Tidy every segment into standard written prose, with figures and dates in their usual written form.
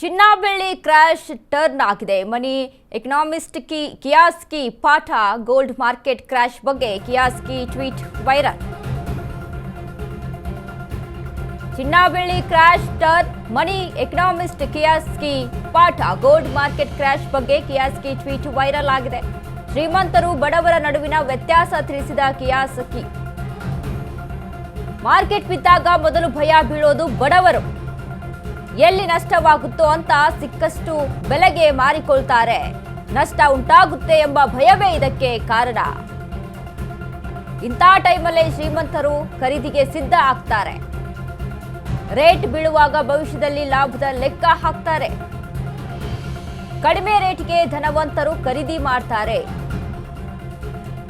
ಚಿನ್ನ ಬೆಳ್ಳಿ crash turn ಆಗಿದೆ. ಮನಿ ಎಕನಾಮಿಸ್ಟ್ ಕಿಯಾಸ್ಕಿ ಪಾಠ ಗೋಲ್ಡ್ ಮಾರ್ಕೆಟ್ ಕ್ರಾಶ್ ಬಗ್ಗೆ ಕಿಯಾಸ್ಕಿ ಟ್ವೀಟ್ ವೈರಲ್. ಚಿನ್ನ ಬೆಳ್ಳಿ ಕ್ರಾಶ್ ಟರ್ನ್, ಮನಿ ಎಕನಾಮಿಸ್ಟ್ ಕಿಯಾಸ್ಕಿ ಪಾಠ ಗೋಲ್ಡ್ ಮಾರ್ಕೆಟ್ ಕ್ರಾಶ್ ಬಗ್ಗೆ ಕಿಯಾಸ್ಕಿ ಟ್ವೀಟ್ ವೈರಲ್ ಆಗಿದೆ. ಶ್ರೀಮಂತರು ಬಡವರ ನಡುವಿನ ವ್ಯತ್ಯಾಸ ತಿಳಿಸಿದ ಕಿಯಾಸ್ಕಿ, ಮಾರ್ಕೆಟ್ ಬಿದ್ದಾಗ ಮೊದಲು ಭಯ ಬೀಳೋದು ಬಡವರು. ಎಲ್ಲಿ ನಷ್ಟವಾಗುತ್ತೋ ಅಂತ ಸಿಕ್ಕಷ್ಟು ಬೆಲೆಗೆ ಮಾರಿಕೊಳ್ತಾರೆ. ನಷ್ಟ ಉಂಟಾಗುತ್ತೆ ಎಂಬ ಭಯವೇ ಇದಕ್ಕೆ ಕಾರಣ. ಇಂಥ ಟೈಮಲ್ಲೇ ಶ್ರೀಮಂತರು ಖರೀದಿಗೆ ಸಿದ್ಧ ಆಗ್ತಾರೆ. ರೇಟ್ ಬೀಳುವಾಗ ಭವಿಷ್ಯದಲ್ಲಿ ಲಾಭದ ಲೆಕ್ಕ ಹಾಕ್ತಾರೆ. ಕಡಿಮೆ ರೇಟ್ಗೆ ಧನವಂತರು ಖರೀದಿ ಮಾಡ್ತಾರೆ.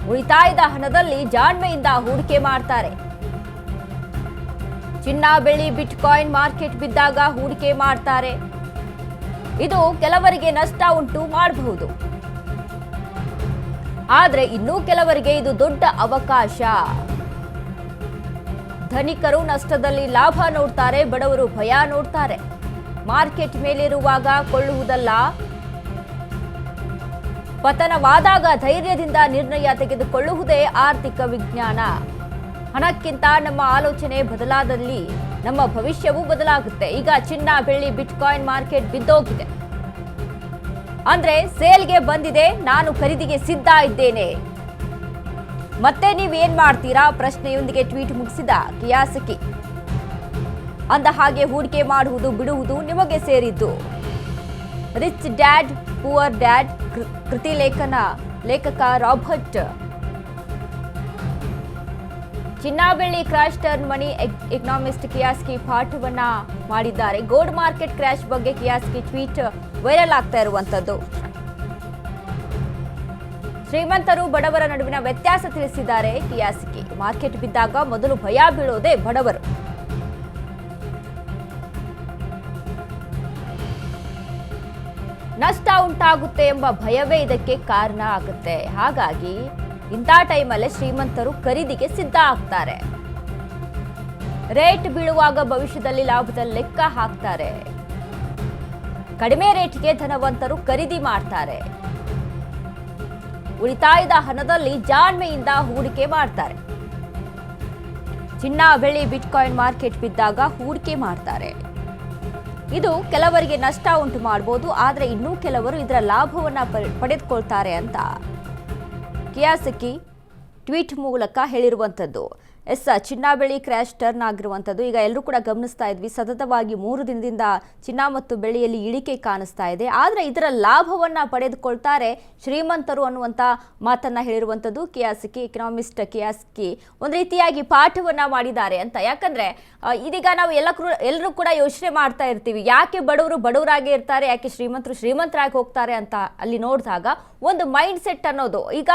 ಉಳಿತಾಯದ ಹಣದಲ್ಲಿ ಜಾಣ್ಮೆಯಿಂದ ಹೂಡಿಕೆ ಮಾಡ್ತಾರೆ. ಚಿನ್ನ ಬೆಳ್ಳಿ ಬಿಟ್ಕಾಯಿನ್ ಮಾರ್ಕೆಟ್ ಬಿದ್ದಾಗ ಹೂಡಿಕೆ ಮಾಡ್ತಾರೆ. ಇದು ಕೆಲವರಿಗೆ ನಷ್ಟ ಉಂಟು ಮಾಡಬಹುದು, ಆದ್ರೆ ಇನ್ನೂ ಕೆಲವರಿಗೆ ಇದು ದೊಡ್ಡ ಅವಕಾಶ. ಧನಿಕರು ನಷ್ಟದಲ್ಲಿ ಲಾಭ ನೋಡ್ತಾರೆ, ಬಡವರು ಭಯ ನೋಡ್ತಾರೆ. ಮಾರ್ಕೆಟ್ ಮೇಲಿರುವಾಗ ಕೊಳ್ಳುವುದಲ್ಲ, ಪತನವಾದಾಗ ಧೈರ್ಯದಿಂದ ನಿರ್ಣಯ ತೆಗೆದುಕೊಳ್ಳುವುದೇ ಆರ್ಥಿಕ ವಿಜ್ಞಾನ. ಹಣಕ್ಕಿಂತ ನಮ್ಮ ಆಲೋಚನೆ ಬದಲಾದಲ್ಲಿ ನಮ್ಮ ಭವಿಷ್ಯವೂ ಬದಲಾಗುತ್ತೆ. ಈಗ ಚಿನ್ನ ಬೆಳ್ಳಿ ಬಿಟ್ಕಾಯಿನ್ ಮಾರ್ಕೆಟ್ ಬಿದ್ದೋಗಿದೆ ಅಂದ್ರೆ ಸೇಲ್ಗೆ ಬಂದಿದೆ, ನಾನು ಖರೀದಿಗೆ ಸಿದ್ಧ ಇದ್ದೇನೆ. ಮತ್ತೆ ನೀವೇನ್ ಮಾಡ್ತೀರಾ ಪ್ರಶ್ನೆಯೊಂದಿಗೆ ಟ್ವೀಟ್ ಮುಗಿಸಿದ ಕಿಯಾಸಕಿ. ಅಂದ ಹಾಗೆ ಹೂಡಿಕೆ ಮಾಡುವುದು ಬಿಡುವುದು ನಿಮಗೆ ಸೇರಿದ್ದು. ರಿಚ್ ಡ್ಯಾಡ್ ಪುವರ್ ಡ್ಯಾಡ್ ಕೃತಿ ಲೇಖಕ ರಾಬರ್ಟ್. ಚಿನ್ನ ಬೆಳ್ಳಿ ಕ್ರಾಶ್ ಟರ್ನ್, ಮನಿ ಎಕನಾಮಿಸ್ಟ್ ಕಿಯಾಸ್ಕಿ ಪಾಠವನ್ನ ಮಾಡಿದ್ದಾರೆ. ಗೋಲ್ಡ್ ಮಾರ್ಕೆಟ್ ಕ್ರಾಶ್ ಬಗ್ಗೆ ಕಿಯಾಸ್ಕಿ ಟ್ವೀಟ್ ವೈರಲ್ ಆಗ್ತಾ ಇರುವಂತದ್ದು. ಶ್ರೀಮಂತರು ಬಡವರ ನಡುವಿನ ವ್ಯತ್ಯಾಸ ತಿಳಿಸಿದ್ದಾರೆ ಕಿಯಾಸ್ಕಿ. ಮಾರ್ಕೆಟ್ ಬಿದ್ದಾಗ ಮೊದಲು ಭಯ ಬೀಳೋದೇ ಬಡವರು. ನಷ್ಟ ಉಂಟಾಗುತ್ತೆ ಎಂಬ ಭಯವೇ ಇದಕ್ಕೆ ಕಾರಣ ಆಗುತ್ತೆ. ಹಾಗಾಗಿ ಇಂಥ ಟೈಮಲ್ಲೇ ಶ್ರೀಮಂತರು ಖರೀದಿಗೆ ಸಿದ್ಧ ಆಗ್ತಾರೆ. ರೇಟ್ ಬೀಳುವಾಗ ಭವಿಷ್ಯದಲ್ಲಿ ಲಾಭದ ಲೆಕ್ಕ ಹಾಕ್ತಾರೆ. ಕಡಿಮೆ ರೇಟ್ಗೆ ಧನವಂತರು ಖರೀದಿ ಮಾಡ್ತಾರೆ. ಉಳಿತಾಯದ ಹಣದಲ್ಲಿ ಜಾಣ್ಮೆಯಿಂದ ಹೂಡಿಕೆ ಮಾಡ್ತಾರೆ. ಚಿನ್ನ ಬೆಳ್ಳಿ ಬಿಟ್ಕಾಯಿನ್ ಮಾರ್ಕೆಟ್ ಬಿದ್ದಾಗ ಹೂಡಿಕೆ ಮಾಡ್ತಾರೆ. ಇದು ಕೆಲವರಿಗೆ ನಷ್ಟ ಉಂಟು ಮಾಡಬಹುದು, ಆದ್ರೆ ಇನ್ನೂ ಕೆಲವರು ಇದರ ಲಾಭವನ್ನ ಪಡೆದುಕೊಳ್ತಾರೆ ಅಂತ ಕಿಯಾಸಕಿ ಟ್ವೀಟ್ ಮೂಲಕ ಹೇಳಿರುವಂಥದ್ದು. ಚಿನ್ನ ಬೆಳ್ಳಿ ಕ್ರ್ಯಾಶ್ ಟರ್ನ್ ಆಗಿರುವಂಥದ್ದು. ಈಗ ಎಲ್ಲರೂ ಕೂಡ ಗಮನಿಸ್ತಾ ಇದ್ವಿ, ಸತತವಾಗಿ 3 ದಿನದಿಂದ ಚಿನ್ನ ಮತ್ತು ಬೆಳ್ಳಿಯಲ್ಲಿ ಇಳಿಕೆ ಕಾಣಿಸ್ತಾ ಇದೆ. ಆದರೆ ಇದರ ಲಾಭವನ್ನ ಪಡೆದುಕೊಳ್ತಾರೆ ಶ್ರೀಮಂತರು ಅನ್ನುವಂಥ ಮಾತನ್ನ ಹೇಳಿರುವಂಥದ್ದು ಕಿಯಾಸಕಿ, ಎಕನಾಮಿಸ್ಟ್ ಕಿಯಾಸ್ಕಿ. ಒಂದು ರೀತಿಯಾಗಿ ಪಾಠವನ್ನ ಮಾಡಿದ್ದಾರೆ ಅಂತ. ಯಾಕಂದ್ರೆ ಇದೀಗ ನಾವು ಎಲ್ಲರೂ ಕೂಡ ಯೋಚನೆ ಮಾಡ್ತಾ ಇರ್ತೀವಿ, ಯಾಕೆ ಬಡವರು ಬಡವರಾಗೇ ಇರ್ತಾರೆ, ಯಾಕೆ ಶ್ರೀಮಂತರು ಶ್ರೀಮಂತರಾಗಿ ಹೋಗ್ತಾರೆ ಅಂತ. ಅಲ್ಲಿ ನೋಡಿದಾಗ ಒಂದು ಮೈಂಡ್ ಸೆಟ್ ಅನ್ನೋದು, ಈಗ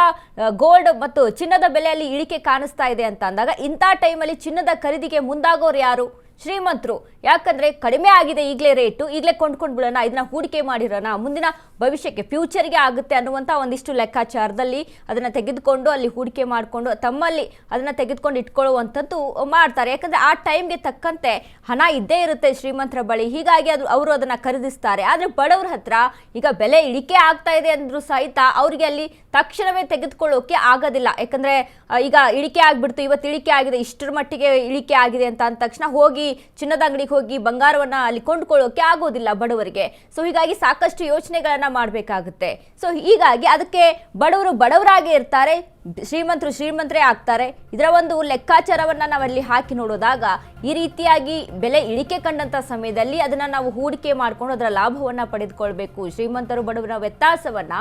ಗೋಲ್ಡ್ ಮತ್ತು ಚಿನ್ನದ ಬೆಲೆಯಲ್ಲಿ ಇಳಿಕೆ ಕಾಣಿಸ್ತಾ ಇದೆ ಅಂತ ಅಂದಾಗ ಇಂಥ ಟೈಮಲ್ಲಿ ಚಿನ್ನದ ಖರೀದಿಗೆ ಮುಂದಾಗೋರು ಯಾರು? ಶ್ರೀಮಂತರು. ಯಾಕಂದ್ರೆ ಕಡಿಮೆ ಆಗಿದೆ ಈಗಲೇ ರೇಟು, ಈಗಲೇ ಕೊಂಡ್ಕೊಂಡು ಬಿಡೋಣ, ಇದನ್ನ ಹೂಡಿಕೆ ಮಾಡಿರೋಣ, ಮುಂದಿನ ಭವಿಷ್ಯಕ್ಕೆ ಫ್ಯೂಚರ್ಗೆ ಆಗುತ್ತೆ ಅನ್ನುವಂಥ ಒಂದಿಷ್ಟು ಲೆಕ್ಕಾಚಾರದಲ್ಲಿ ಅದನ್ನ ತೆಗೆದುಕೊಂಡು ಅಲ್ಲಿ ಹೂಡಿಕೆ ಮಾಡಿಕೊಂಡು ತಮ್ಮಲ್ಲಿ ಅದನ್ನ ತೆಗೆದುಕೊಂಡು ಇಟ್ಕೊಳ್ಳುವಂಥದ್ದು ಮಾಡ್ತಾರೆ. ಯಾಕಂದ್ರೆ ಆ ಟೈಮ್ಗೆ ತಕ್ಕಂತೆ ಹಣ ಇದ್ದೇ ಇರುತ್ತೆ ಶ್ರೀಮಂತರ ಬಳಿ, ಹೀಗಾಗಿ ಅವರು ಅದನ್ನ ಖರೀದಿಸ್ತಾರೆ. ಆದ್ರೆ ಬಡವರ ಹತ್ರ ಈಗ ಬೆಲೆ ಇಳಿಕೆ ಆಗ್ತಾ ಇದೆ ಅಂದ್ರೂ ಸಹಿತ ಅವರಿಗೆ ಅಲ್ಲಿ ತಕ್ಷಣವೇ ತೆಗೆದುಕೊಳ್ಳೋಕೆ ಆಗೋದಿಲ್ಲ. ಯಾಕಂದ್ರೆ ಈಗ ಇಳಿಕೆ ಆಗ್ಬಿಡ್ತು, ಇವತ್ತು ಇಳಿಕೆ ಆಗಿದೆ, ಇಷ್ಟರ ಮಟ್ಟಿಗೆ ಇಳಿಕೆ ಆಗಿದೆ ಅಂತ ಅಂದ ತಕ್ಷಣ ಹೋಗಿ ಚಿನ್ನದ ಅಂಗಡಿಗೆ ಹೋಗಿ ಬಂಗಾರವನ್ನ ಅಲ್ಲಿ ಕೊಂಡ್ಕೊಳ್ಳೋಕೆ ಆಗೋದಿಲ್ಲ ಬಡವರಿಗೆ. ಸೊ ಹೀಗಾಗಿ ಸಾಕಷ್ಟು ಯೋಚನೆಗಳನ್ನ ಮಾಡಬೇಕಾಗುತ್ತೆ. ಸೊ ಹೀಗಾಗಿ ಅದಕ್ಕೆ ಬಡವರು ಬಡವರಾಗೇ ಇರ್ತಾರೆ, ಶ್ರೀಮಂತರು ಶ್ರೀಮಂತರೇ ಆಗ್ತಾರೆ. ಇದರ ಒಂದು ಲೆಕ್ಕಾಚಾರವನ್ನ ನಾವಲ್ಲಿ ಹಾಕಿ ನೋಡೋದಾಗ ಈ ರೀತಿಯಾಗಿ ಬೆಲೆ ಇಳಿಕೆ ಕಂಡಂತ ಸಮಯದಲ್ಲಿ ಅದನ್ನ ನಾವು ಹೂಡಿಕೆ ಮಾಡಿಕೊಂಡು ಅದರ ಲಾಭವನ್ನ ಪಡೆದುಕೊಳ್ಬೇಕು. ಶ್ರೀಮಂತರು ಬಡವರ ವ್ಯತ್ಯಾಸವನ್ನ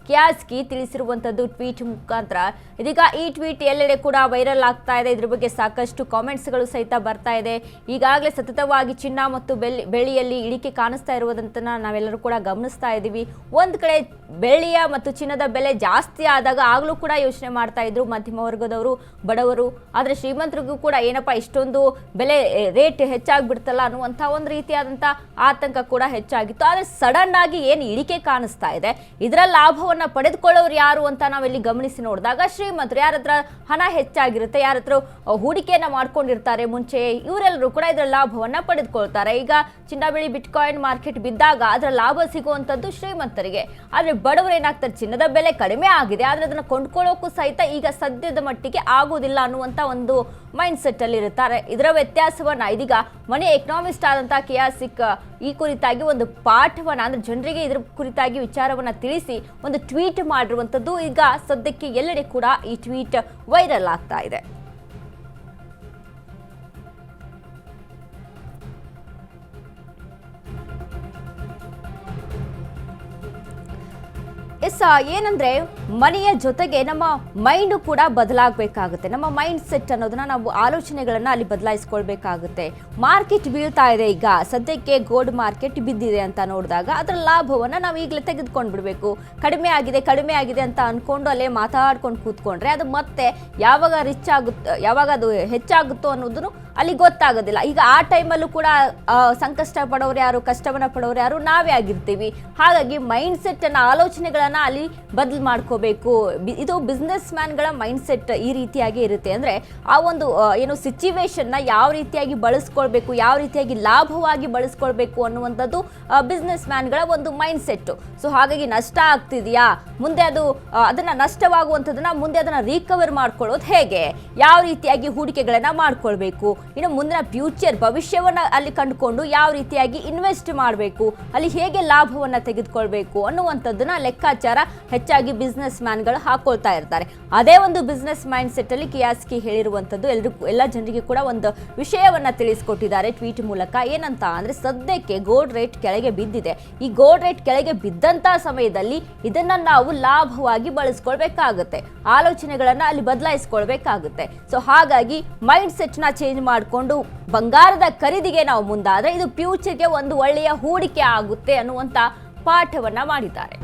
ಕಿಯಾಸ್ಕಿ ತಿಳಿಸಿರುವಂಥದ್ದು ಟ್ವೀಟ್ ಮುಖಾಂತರ. ಇದೀಗ ಈ ಟ್ವೀಟ್ ಎಲ್ಲೆಡೆ ಕೂಡ ವೈರಲ್ ಆಗ್ತಾ ಇದೆ. ಇದ್ರ ಬಗ್ಗೆ ಸಾಕಷ್ಟು ಕಾಮೆಂಟ್ಸ್ಗಳು ಸಹಿತ ಬರ್ತಾ ಇದೆ. ಈಗಾಗಲೇ ಸತತವಾಗಿ ಚಿನ್ನ ಮತ್ತು ಬೆಳ್ಳಿಯಲ್ಲಿ ಇಳಿಕೆ ಕಾಣಿಸ್ತಾ ಇರುವುದಂತ ನಾವೆಲ್ಲರೂ ಕೂಡ ಗಮನಿಸ್ತಾ ಇದ್ದೀವಿ. ಒಂದು ಕಡೆ ಬೆಳ್ಳಿಯ ಮತ್ತು ಚಿನ್ನದ ಬೆಲೆ ಜಾಸ್ತಿ ಆದಾಗ ಆಗಲೂ ಕೂಡ ಯೋಚನೆ ಮಾಡ್ತಾ ಇದ್ರು ಮಧ್ಯಮ ವರ್ಗದವರು, ಬಡವರು. ಆದರೆ ಶ್ರೀಮಂತರಿಗೂ ಕೂಡ ಏನಪ್ಪ ಇಷ್ಟೊಂದು ಬೆಲೆ ರೇಟ್ ಹೆಚ್ಚಾಗ್ಬಿಡ್ತಲ್ಲ ಅನ್ನುವಂಥ ಒಂದು ರೀತಿಯಾದಂಥ ಆತಂಕ ಕೂಡ ಹೆಚ್ಚಾಗಿತ್ತು. ಆದರೆ ಸಡನ್ ಆಗಿ ಏನು ಇಳಿಕೆ ಕಾಣಿಸ್ತಾ ಇದೆ, ಇದರ ಲಾಭವನ್ನು ಲಾಭವನ್ನ ಪಡೆದುಕೊಳ್ಳೋರು ಯಾರು ಅಂತ ನಾವಿಲ್ಲಿ ಗಮನಿಸಿ ನೋಡಿದಾಗ ಶ್ರೀಮಂತರು, ಯಾರ ಹತ್ರ ಹಣ ಹೆಚ್ಚಾಗಿರುತ್ತೆ, ಯಾರ ಹತ್ರ ಹೂಡಿಕೆಯನ್ನ ಮಾಡ್ಕೊಂಡಿರ್ತಾರೆ ಮುಂಚೆ, ಇವರೆಲ್ಲರೂ ಕೂಡ ಇದರ ಲಾಭವನ್ನ ಪಡೆದುಕೊಳ್ತಾರೆ. ಈಗ ಚಿನ್ನ ಬೆಳ್ಳಿ ಬಿಟ್ಕಾಯಿನ್ ಮಾರ್ಕೆಟ್ ಬಿದ್ದಾಗ ಅದರ ಲಾಭ ಸಿಗುವಂತದ್ದು ಶ್ರೀಮಂತರಿಗೆ. ಆದ್ರೆ ಬಡವರು ಏನಾಗ್ತಾರೆ, ಚಿನ್ನದ ಬೆಲೆ ಕಡಿಮೆ ಆಗಿದೆ ಆದ್ರೆ ಅದನ್ನ ಕೊಂಡ್ಕೊಳ್ಳೋಕ್ಕೂ ಸಹಿತ ಈಗ ಸದ್ಯದ ಮಟ್ಟಿಗೆ ಆಗೋದಿಲ್ಲ ಅನ್ನುವಂತ ಒಂದು ಮೈಂಡ್ ಸೆಟ್ ಅಲ್ಲಿ ಇರುತ್ತಾರೆ. ಇದರ ವ್ಯತ್ಯಾಸವನ್ನ ಇದೀಗ ಮನಿ ಎಕನಾಮಿಸ್ಟ್ ಆದಂತಹ ಕಿಯಾಸಿಕ್ ಈ ಕುರಿತಾಗಿ ಒಂದು ಪಾಠವನ್ನ, ಅಂದ್ರೆ ಜನರಿಗೆ ಇದರ ಕುರಿತಾಗಿ ವಿಚಾರವನ್ನ ತಿಳಿಸಿ ಒಂದು ಟ್ವೀಟ್ ಮಾಡಿರುವಂತದ್ದು. ಈಗ ಸದ್ಯಕ್ಕೆ ಎಲ್ಲೆಡೆ ಕೂಡ ಈ ಟ್ವೀಟ್ ವೈರಲ್ ಆಗ್ತಾ ಇದೆ. ಏನಂದ್ರೆ ಮನೆಯ ಜೊತೆಗೆ ನಮ್ಮ ಮೈಂಡ್ ಕೂಡ ಬದಲಾಗಬೇಕಾಗುತ್ತೆ. ನಮ್ಮ ಮೈಂಡ್ ಸೆಟ್ ಅನ್ನೋದನ್ನ ನಾವು ಆಲೋಚನೆಗಳನ್ನ ಅಲ್ಲಿ ಬದಲಾಯಿಸ್ಕೊಳ್ಬೇಕಾಗುತ್ತೆ. ಮಾರ್ಕೆಟ್ ಬೀಳ್ತಾ ಇದೆ, ಈಗ ಸದ್ಯಕ್ಕೆ ಗೋಲ್ಡ್ ಮಾರ್ಕೆಟ್ ಬಿದ್ದಿದೆ ಅಂತ ನೋಡಿದಾಗ ಅದರ ಲಾಭವನ್ನ ನಾವು ಈಗಲೇ ತೆಗೆದುಕೊಂಡು ಬಿಡಬೇಕು. ಕಡಿಮೆ ಆಗಿದೆ ಅಂತ ಅನ್ಕೊಂಡು ಅಲ್ಲೇ ಮಾತಾಡ್ಕೊಂಡು ಕೂತ್ಕೊಂಡ್ರೆ ಅದು ಮತ್ತೆ ಯಾವಾಗ ರಿಚ್ ಆಗುತ್ತೋ, ಯಾವಾಗ ಅದು ಹೆಚ್ಚಾಗುತ್ತೋ ಅನ್ನೋದನ್ನು ಅಲ್ಲಿ ಗೊತ್ತಾಗೋದಿಲ್ಲ. ಈಗ ಆ ಟೈಮಲ್ಲೂ ಕೂಡ ಸಂಕಷ್ಟ ಪಡೋರು ಯಾರು, ಕಷ್ಟವನ್ನ ಪಡೋರು ಯಾರು, ನಾವೇ ಆಗಿರ್ತೀವಿ. ಹಾಗಾಗಿ ಮೈಂಡ್ ಸೆಟ್ ಅನ್ನ, ಆಲೋಚನೆಗಳನ್ನ ಅಲ್ಲಿ ಬದಲು ಮಾಡ್ಕೋಬೇಕು. ಇದು ಬಿಸ್ನೆಸ್ ಮ್ಯಾನ್ಗಳ ಮೈಂಡ್ ಸೆಟ್ ಈ ರೀತಿಯಾಗಿ ಇರುತ್ತೆ. ಅಂದ್ರೆ ಆ ಒಂದು ಸಿಚುವೇಶನ್ ನ ಯಾವ ರೀತಿಯಾಗಿ ಬಳಸ್ಕೊಳ್ಬೇಕು, ಯಾವ ರೀತಿಯಾಗಿ ಲಾಭವಾಗಿ ಬಳಸ್ಕೊಳ್ಬೇಕು ಅನ್ನುವಂಥದ್ದು ಬಿಸ್ನೆಸ್ ಮ್ಯಾನ್ಗಳ ಒಂದು ಮೈಂಡ್ ಸೆಟ್. ಸೊ ಹಾಗಾಗಿ ನಷ್ಟ ಆಗ್ತಿದೆಯಾ, ಮುಂದೆ ಅದನ್ನ ನಷ್ಟವಾಗುವಂಥದ್ದನ್ನ ಮುಂದೆ ಅದನ್ನ ರಿಕವರ್ ಮಾಡ್ಕೊಳ್ಳೋದು ಹೇಗೆ, ಯಾವ ರೀತಿಯಾಗಿ ಹೂಡಿಕೆಗಳನ್ನ ಮಾಡ್ಕೊಳ್ಬೇಕು, ಇನ್ನು ಮುಂದಿನ ಫ್ಯೂಚರ್ ಭವಿಷ್ಯವನ್ನ ಅಲ್ಲಿ ಕಂಡುಕೊಂಡು ಯಾವ ರೀತಿಯಾಗಿ ಇನ್ವೆಸ್ಟ್ ಮಾಡಬೇಕು, ಅಲ್ಲಿ ಹೇಗೆ ಲಾಭವನ್ನ ತೆಗೆದುಕೊಳ್ಬೇಕು ಅನ್ನುವಂಥದ್ದನ್ನ ಲೆಕ್ಕಾಚಾರ ಹೆಚ್ಚಾಗಿ ಬಿಸ್ನೆಸ್ ಮ್ಯಾನ್ಗಳು ಹಾಕೊಳ್ತಾ ಇರ್ತಾರೆ. ಅದೇ ಒಂದು ಬಿಸ್ನೆಸ್ ಮೈಂಡ್ ಸೆಟ್ ಅಲ್ಲಿ ಕಿಯಾಸ್ಕಿ ಹೇಳಿರುವಂಥದ್ದು ಎಲ್ಲ ಜನರಿಗೆ ಕೂಡ ಒಂದು ವಿಷಯವನ್ನ ತಿಳಿಸ್ಕೊಟ್ಟಿದ್ದಾರೆ ಟ್ವೀಟ್ ಮೂಲಕ. ಏನಂತ ಅಂದ್ರೆ, ಸದ್ಯಕ್ಕೆ ಗೋಲ್ಡ್ ರೇಟ್ ಕೆಳಗೆ ಬಿದ್ದಿದೆ. ಈ ಗೋಲ್ಡ್ ರೇಟ್ ಕೆಳಗೆ ಬಿದ್ದಂತ ಸಮಯದಲ್ಲಿ ಇದನ್ನ ನಾವು ಲಾಭವಾಗಿ ಬಳಸ್ಕೊಳ್ಬೇಕಾಗುತ್ತೆ, ಆಲೋಚನೆಗಳನ್ನ ಅಲ್ಲಿ ಬದಲಾಯಿಸ್ಕೊಳ್ಬೇಕಾಗುತ್ತೆ. ಸೊ ಹಾಗಾಗಿ ಮೈಂಡ್ ಸೆಟ್ ನ ಚೇಂಜ್ ಮಾಡಿಕೊಂಡು ಬಂಗಾರದ ಖರೀದಿಗೆ ನಾವು ಮುಂದಾದ್ರೆ ಇದು ಫ್ಯೂಚರ್ಗೆ ಒಂದು ಒಳ್ಳೆಯ ಹೂಡಿಕೆ ಆಗುತ್ತೆ ಅನ್ನುವಂತ ಪಾಠವನ್ನ ಮಾಡಿದ್ದಾರೆ.